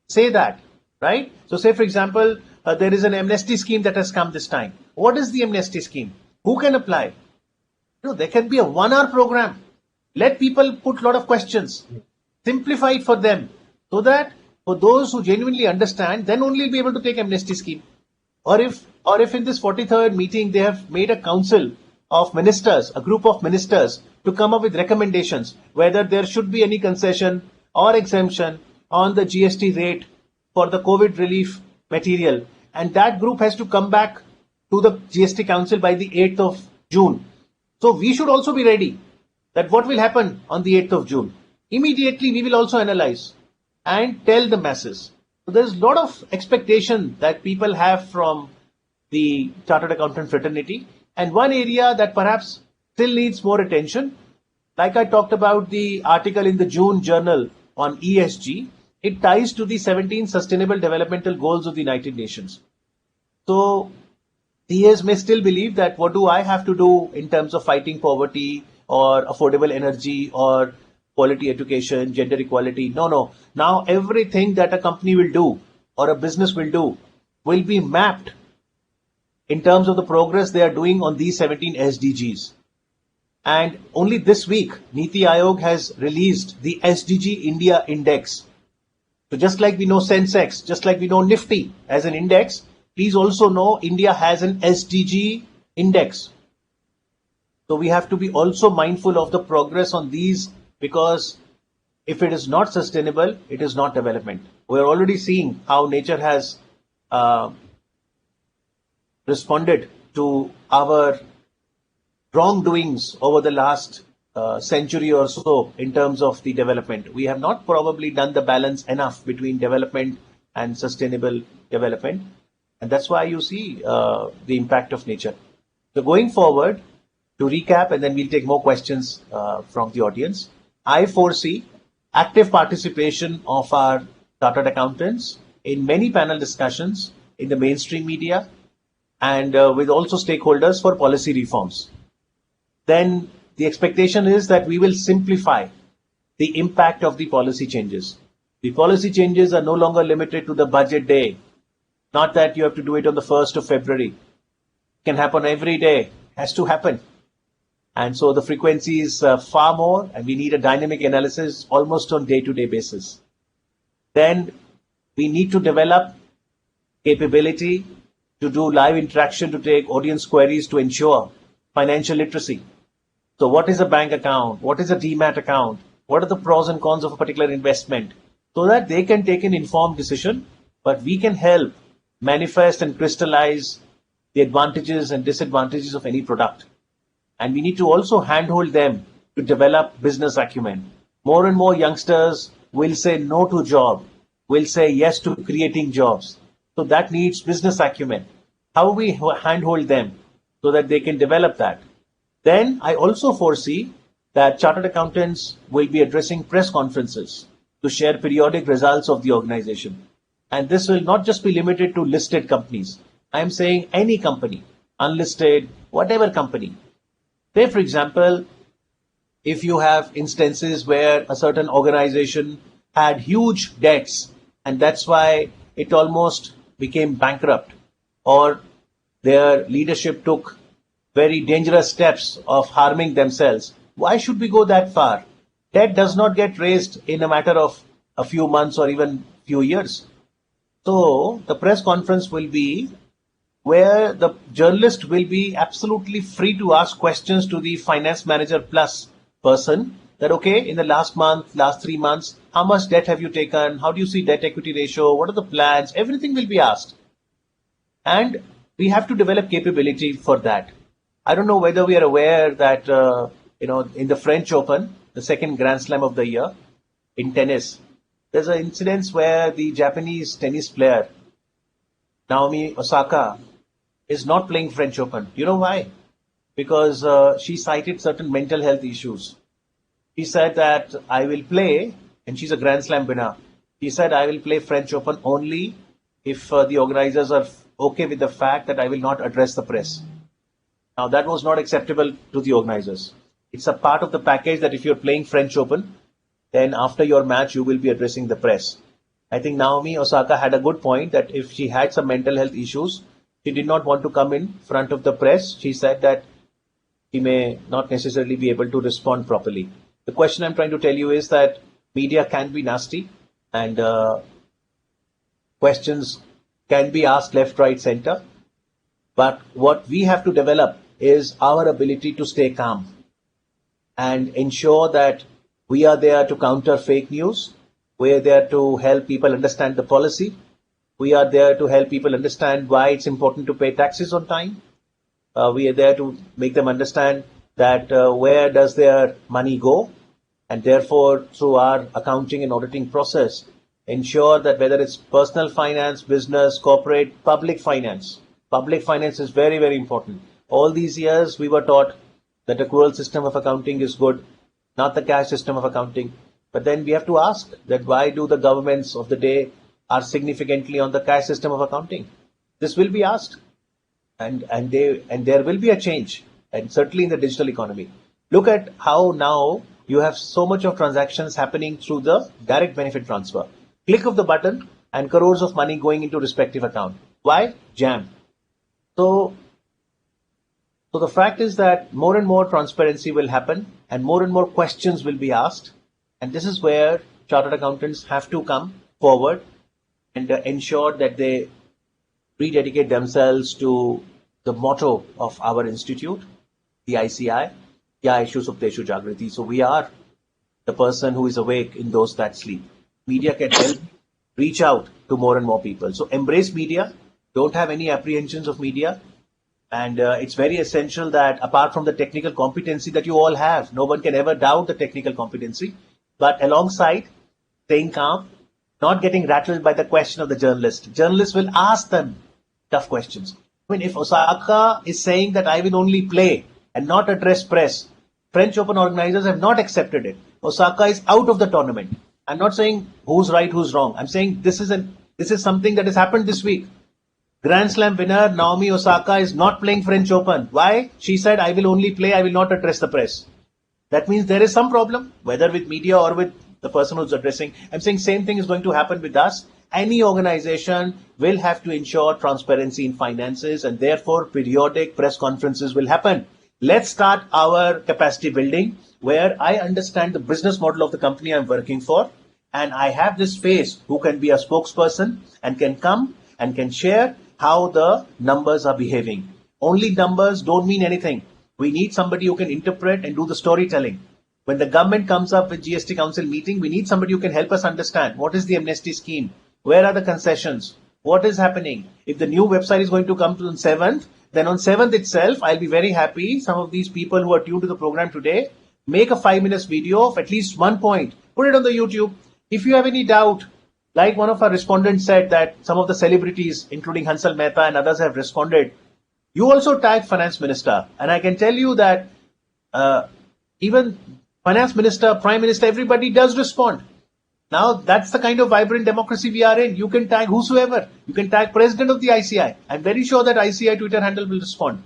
Say that, right? So say for example, there is an amnesty scheme that has come this time. What is the amnesty scheme? Who can apply? There can be a 1 hour program. Let people put a lot of questions. Simplify it for them so that for those who genuinely understand, then only be able to take amnesty scheme. Or if in this 43rd meeting they have made a council of ministers, a group of ministers to come up with recommendations whether there should be any concession or exemption on the GST rate for the COVID relief material, and that group has to come back to the GST council by the 8th of June. So we should also be ready that what will happen on the 8th of June. Immediately we will also analyze and tell the masses. So there's a lot of expectation that people have from the Chartered Accountant fraternity, and one area that perhaps still needs more attention, like I talked about the article in the June journal on ESG, it ties to the 17 Sustainable Developmental Goals of the United Nations. So CAs may still believe that what do I have to do in terms of fighting poverty or affordable energy or quality education, gender equality. No. Now everything that a company will do or a business will do will be mapped in terms of the progress they are doing on these 17 SDGs. And only this week, Niti Aayog has released the SDG India Index. So just like we know Sensex, just like we know Nifty as an index, please also know India has an SDG index. So we have to be also mindful of the progress on these, because if it is not sustainable, it is not development. We are already seeing how nature has responded to our wrongdoings over the last century or so in terms of the development. We have not probably done the balance enough between development and sustainable development. And that's why you see the impact of nature. So going forward, to recap, and then we'll take more questions from the audience. I foresee active participation of our chartered accountants in many panel discussions in the mainstream media and with also stakeholders for policy reforms. Then the expectation is that we will simplify the impact of the policy changes. The policy changes are no longer limited to the budget day. Not that you have to do it on the 1st of February. It can happen every day. Has to happen. And so the frequency is far more, and we need a dynamic analysis almost on day-to-day basis. Then we need to develop capability to do live interaction, to take audience queries to ensure financial literacy. So what is a bank account? What is a demat account? What are the pros and cons of a particular investment? So that they can take an informed decision, but we can help manifest and crystallize the advantages and disadvantages of any product. And we need to also handhold them to develop business acumen. More and more youngsters will say no to job, will say yes to creating jobs. So that needs business acumen. How we handhold them so that they can develop that. Then I also foresee that chartered accountants will be addressing press conferences to share periodic results of the organization. And this will not just be limited to listed companies. I am saying any company, unlisted, whatever company. Say, for example, if you have instances where a certain organization had huge debts and that's why it almost became bankrupt, or their leadership took very dangerous steps of harming themselves, why should we go that far? Debt does not get raised in a matter of a few months or even few years. So the press conference will be where the journalist will be absolutely free to ask questions to the finance manager plus person that, okay, in the last month, last 3 months, how much debt have you taken? How do you see debt equity ratio? What are the plans? Everything will be asked. And we have to develop capability for that. I don't know whether we are aware that, in the French Open, the second Grand Slam of the year in tennis. There's an incident where the Japanese tennis player Naomi Osaka is not playing French Open. You know why? Because she cited certain mental health issues. She said that I will play, and she's a Grand Slam winner. She said I will play French Open only if the organizers are okay with the fact that I will not address the press. Now that was not acceptable to the organizers. It's a part of the package that if you're playing French Open, then after your match you will be addressing the press. I think Naomi Osaka had a good point that if she had some mental health issues, she did not want to come in front of the press. She said that she may not necessarily be able to respond properly. The question I'm trying to tell you is that media can be nasty and questions can be asked left, right, center. But what we have to develop is our ability to stay calm and ensure that we are there to counter fake news. We are there to help people understand the policy. We are there to help people understand why it's important to pay taxes on time. We are there to make them understand that where does their money go, and therefore through our accounting and auditing process ensure that whether it's personal finance, business, corporate, public finance is very, very important. All these years we were taught that a accrual system of accounting is good, not the cash system of accounting. But then we have to ask that why do the governments of the day are significantly on the cash system of accounting? This will be asked, and there will be a change, and certainly in the digital economy. Look at how now you have so much of transactions happening through the direct benefit transfer. Click of the button and crores of money going into respective account. Why? Jam. So the fact is that more and more transparency will happen and more questions will be asked. And this is where chartered accountants have to come forward and ensure that they rededicate themselves to the motto of our institute, the ICI, Ya Ishu Supteshu Jagriti. So we are the person who is awake in those that sleep. Media can help reach out to more and more people. So embrace media. Don't have any apprehensions of media. And it's very essential that apart from the technical competency that you all have, no one can ever doubt the technical competency. But alongside staying calm, not getting rattled by the question of the journalist. Journalists will ask them tough questions. I mean, if Osaka is saying that I will only play and not address press, French Open organizers have not accepted it. Osaka is out of the tournament. I'm not saying who's right, who's wrong. I'm saying this is something that has happened this week. Grand Slam winner Naomi Osaka is not playing French Open. Why? She said, I will only play, I will not address the press. That means there is some problem, whether with media or with the person who's addressing. I'm saying same thing is going to happen with us. Any organization will have to ensure transparency in finances, and therefore periodic press conferences will happen. Let's start our capacity building where I understand the business model of the company I'm working for, and I have this face who can be a spokesperson and can come and can share how the numbers are behaving. Only numbers don't mean anything. We need somebody who can interpret and do the storytelling. When the government comes up with GST Council meeting, we need somebody who can help us understand what is the amnesty scheme, where are the concessions, what is happening. If the new website is going to come to on 7th, then on 7th itself, I'll be very happy. Some of these people who are tuned to the program today, make a 5-minute video of at least one point, put it on the YouTube. If you have any doubt, like one of our respondents said that some of the celebrities, including Hansal Mehta and others have responded, you also tag finance minister. And I can tell you that even finance minister, prime minister, everybody does respond. Now that's the kind of vibrant democracy we are in. You can tag whosoever. You can tag president of the ICI. I'm very sure that ICI Twitter handle will respond.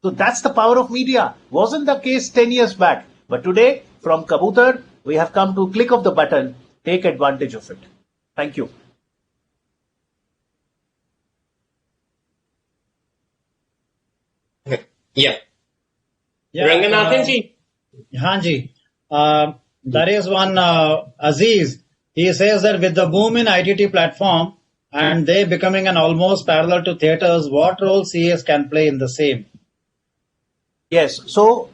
So that's the power of media. Wasn't the case 10 years back. But today, from Kabutar, we have come to click of the button, take advantage of it. Thank you. Yeah. Ranganathan ji. Hanji. There is one Aziz. He says that with the boom in ITT platform and they becoming an almost parallel to theatres, what role CS can play in the same? Yes. So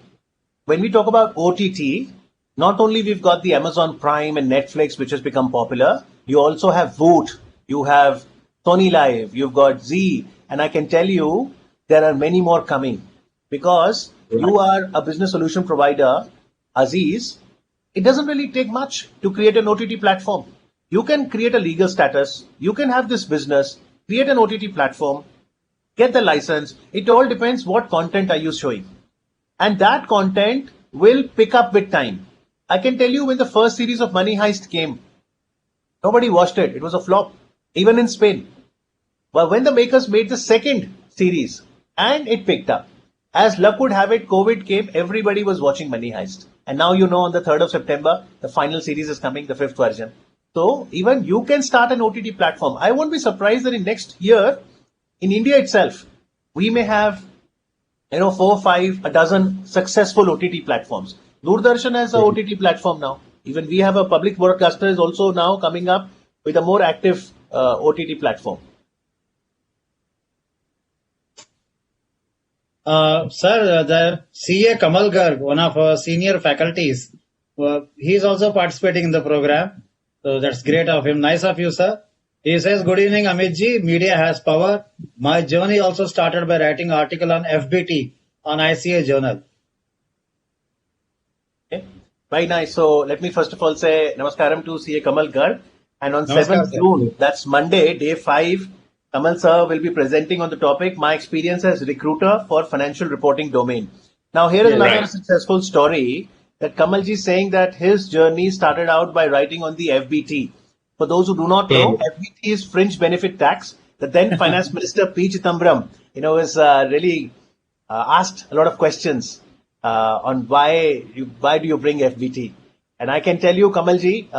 when we talk about OTT, not only we've got the Amazon Prime and Netflix, which has become popular, you also have Voot, you have Sony Live, you've got Z, and I can tell you there are many more coming because you are a business solution provider, Aziz. it doesn't really take much to create an OTT platform. You can create a legal status, you can have this business, create an OTT platform, get the license. It all depends what content are you showing. And that content will pick up with time. I can tell you when the first series of Money Heist came, nobody watched it. It was a flop, even in Spain. But when the makers made the second series and it picked up, as luck would have it, COVID came, everybody was watching Money Heist. And now you know on the 3rd of September, the final series is coming, the 5th version. So even you can start an OTT platform. I won't be surprised that in next year, in India itself, we may have 4, 5, a dozen successful OTT platforms. Doordarshan has a OTT platform now. Even we have a public broadcaster is also now coming up with a more active OTT platform. Sir, the CA Kamal Garg, one of our senior faculties, he is also participating in the program. So that's great of him. Nice of you, sir. He says, good evening, Amit ji. Media has power. My journey also started by writing article on FBT on ICA Journal. Okay. Very nice. So let me first of all say Namaskaram to CA Kamal Garg. And on Namaskar, 7th sir. June, that's Monday, day 5, Kamal sir will be presenting on the topic, My Experience as Recruiter for Financial Reporting Domain. Now here is Yeah, another right. successful story that Kamalji is saying that his journey started out by writing on the FBT. For those who do not know, FBT is Fringe Benefit Tax. The then Finance Minister P. Chidambaram, was really asked a lot of questions on why do you bring FBT. And I can tell you, Kamalji,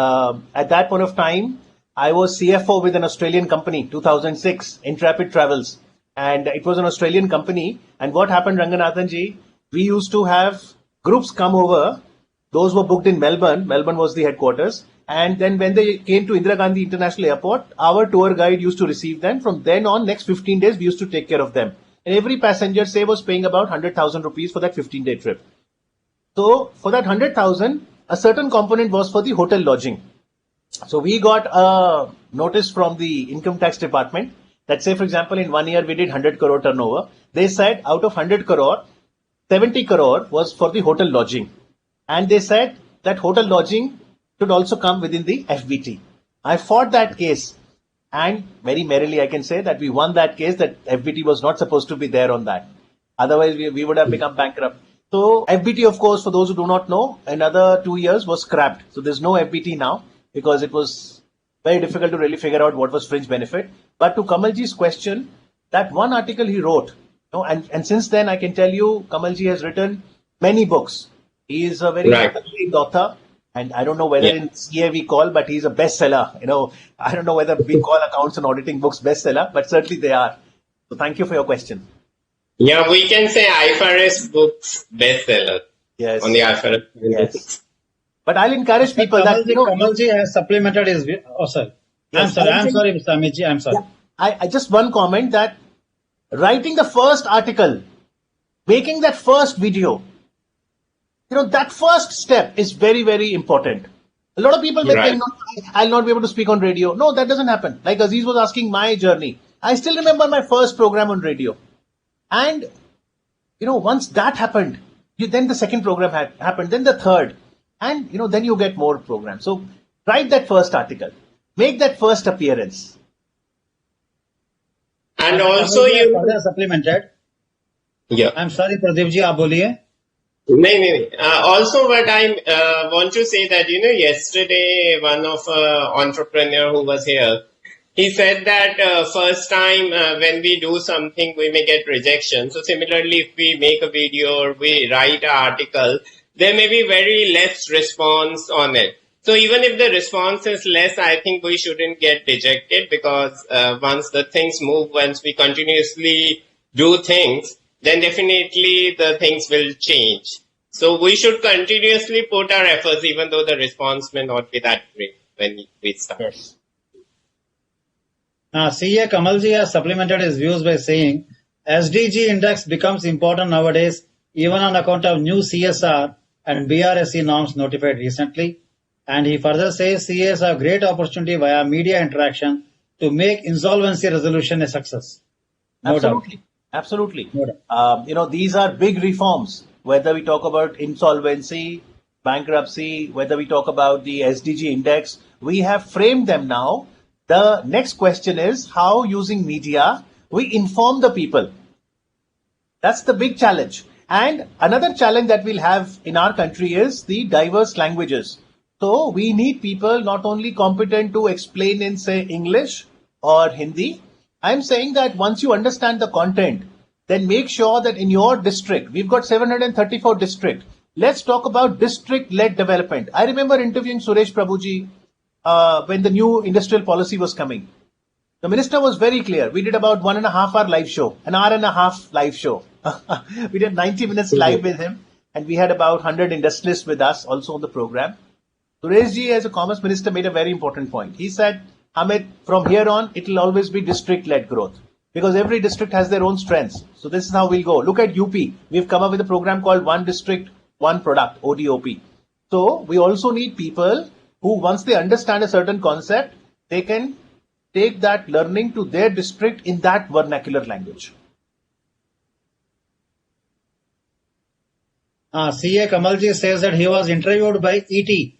at that point of time, I was CFO with an Australian company, 2006, Intrepid Travels. And it was an Australian company. And what happened, Ranganathanji, we used to have groups come over. Those were booked in Melbourne. Melbourne was the headquarters. And then when they came to Indira Gandhi International Airport, our tour guide used to receive them. From then on, next 15 days, we used to take care of them. And every passenger, say, was paying about 100,000 rupees for that 15-day trip. So for that 100,000, a certain component was for the hotel lodging. So we got a notice from the income tax department that, say, for example, in 1 year we did 100 crore turnover. They said out of 100 crore, 70 crore was for the hotel lodging. And they said that hotel lodging should also come within the FBT. I fought that case. And very merrily, I can say that we won that case, that FBT was not supposed to be there on that. Otherwise, we would have become bankrupt. So FBT, of course, for those who do not know, another 2 years was scrapped. So there's no FBT now because it was very difficult to really figure out what was fringe benefit. But to Kamalji's question, that one article he wrote, and since then I can tell you, Kamalji has written many books. He is a very acclaimed author. And I don't know whether in CA we call, but he's a bestseller. I don't know whether we call accounts and auditing books bestseller, but certainly they are. So thank you for your question. Yeah, we can say IFRS books bestseller. Yes. On the IFRS. Yes. But I'll encourage people that, Kamalji has supplemented his view. Oh, sorry. Yes, I'm sorry, Mr. Amitji. I'm sorry. Yeah, I just one comment that writing the first article, making that first video, that first step is very, very important. A lot of people may think, no, I'll not be able to speak on radio. No, that doesn't happen. Like Aziz was asking my journey. I still remember my first program on radio. And, once that happened, then the second program happened, then the third. And, then you get more programs. So write that first article. Make that first appearance. And also you further supplemented. Yeah. I'm sorry, Pradeepji, aap boliye. No. Also, what I want to say that, yesterday one of entrepreneur who was here, he said that first time when we do something, we may get rejection. So similarly, if we make a video or we write an article, there may be very less response on it. So even if the response is less, I think we shouldn't get dejected because once the things move, once we continuously do things, then definitely the things will change. So we should continuously put our efforts, even though the response may not be that great when we start. Yes. CA Kamalji has supplemented his views by saying, SDG index becomes important nowadays, even on account of new CSR and BRSE norms notified recently. And he further says CAs have great opportunity via media interaction to make insolvency resolution a success. No doubt. Absolutely. These are big reforms, whether we talk about insolvency, bankruptcy, whether we talk about the SDG index, we have framed them now. The next question is how, using media, we inform the people. That's the big challenge. And another challenge that we'll have in our country is the diverse languages. So we need people not only competent to explain in, say, English or Hindi. I'm saying that once you understand the content, then make sure that in your district, we've got 734 districts. Let's talk about district-led development. I remember interviewing Suresh Prabhuji when the new industrial policy was coming. The minister was very clear. We did about 1.5 hour live show, an hour and a half live show. We did 90 minutes live with him, and we had about 100 industrialists with us also on the program. Suresh ji, as a commerce minister, made a very important point. He said, Amit, from here on, it will always be district-led growth because every district has their own strengths. So this is how we'll go. Look at UP. We've come up with a program called One District, One Product, ODOP. So we also need people who, once they understand a certain concept, they can take that learning to their district in that vernacular language. CA Kamalji says that he was interviewed by ET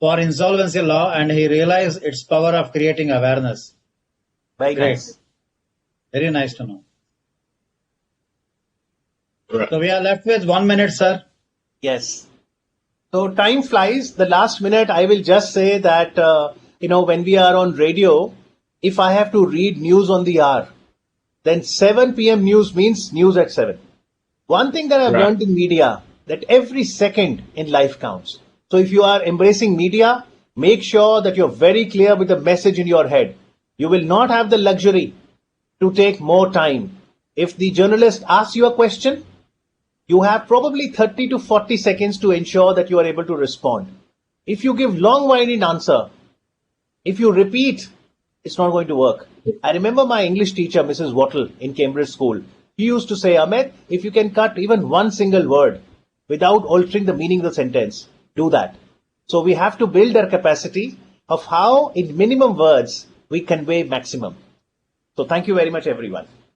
for insolvency law and he realized its power of creating awareness. Very Great. nice. Very nice to know. So we are left with 1 minute, sir. Yes. So time flies. The last minute, I will just say that, when we are on radio, if I have to read news on the hour, then 7 p.m. news means news at 7. One thing that I've learned in media, that every second in life counts. So if you are embracing media, make sure that you're very clear with the message in your head. You will not have the luxury to take more time. If the journalist asks you a question, you have probably 30 to 40 seconds to ensure that you are able to respond. If you give long-winded answer, if you repeat, it's not going to work. I remember my English teacher, Mrs. Wattle, in Cambridge School. He used to say, Amit, if you can cut even one single word without altering the meaning of the sentence, do that. So we have to build our capacity of how, in minimum words, we convey maximum. So thank you very much, everyone.